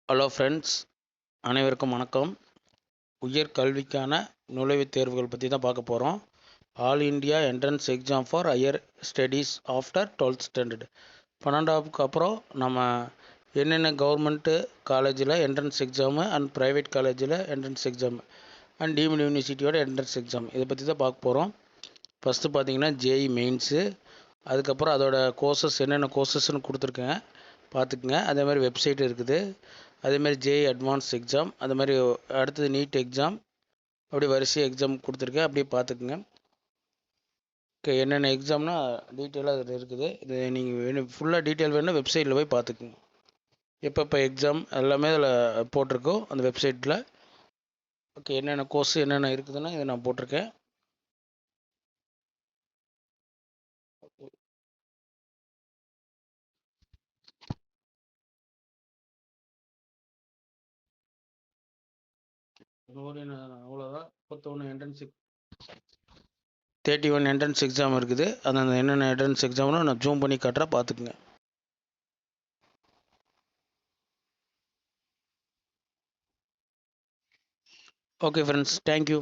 Hello friends, அனைவருக்கும் வணக்கம். உயர் கல்விக்கான நுழைவுத் தேர்வுகள் பற்றி தான் பார்க்க போகிறோம். All India entrance exam for higher studies after 12th standard. 12ஆவதுக்கு அப்புறம் நம்ம என்னென்ன கவர்மெண்ட்டு காலேஜில் என்ட்ரன்ஸ் எக்ஸாமு அண்ட் ப்ரைவேட் காலேஜில் என்ட்ரன்ஸ் எக்ஸாம் அண்ட் டீம்டு யூனிவர்சிட்டியோட என்ட்ரன்ஸ் எக்ஸாம் இதை பற்றி தான் பார்க்க போகிறோம். ஃபஸ்ட்டு பார்த்தீங்கன்னா ஜேஇ மெயின்ஸு, அதுக்கப்புறம் அதோட கோர்சஸ் என்னென்ன கோர்சஸ்ன்னு கொடுத்துருக்கேன் பார்த்துக்குங்க. அதே மாதிரி வெப்சைட் இருக்குது. அதேமாதிரி ஜேஇ அட்வான்ஸ் எக்ஸாம், அது மாதிரி அடுத்தது நீட் எக்ஸாம், அப்படி வரிசை எக்ஸாம் கொடுத்துருக்கேன். அப்படியே பார்த்துக்குங்க. என்னென்ன எக்ஸாம்னா டீட்டெயிலாக அதில் இருக்குது. இது நீங்கள் வேணும் ஃபுல்லாக டீட்டெயில் வேணும்னா வெப்சைட்டில் போய் பார்த்துக்குங்க. எப்பப்போ எக்ஸாம் எல்லாமே அதில் போட்டிருக்கோம் அந்த வெப்சைட்டில். ஓகே, என்னென்ன கோர்ஸ் என்னென்ன இருக்குதுன்னா இதை நான் போட்டிருக்கேன். அவ்வளோதான். 31 என்ட்ரன்ஸ் 31 என்ட்ரன்ஸ் எக்ஸாம் இருக்குது. அந்த என்னென்ன என்ட்ரன்ஸ் எக்ஸாம்னு நான் ஜூம் பண்ணி காட்டுறேன், பார்த்துக்குங்க. Okay friends, thank you.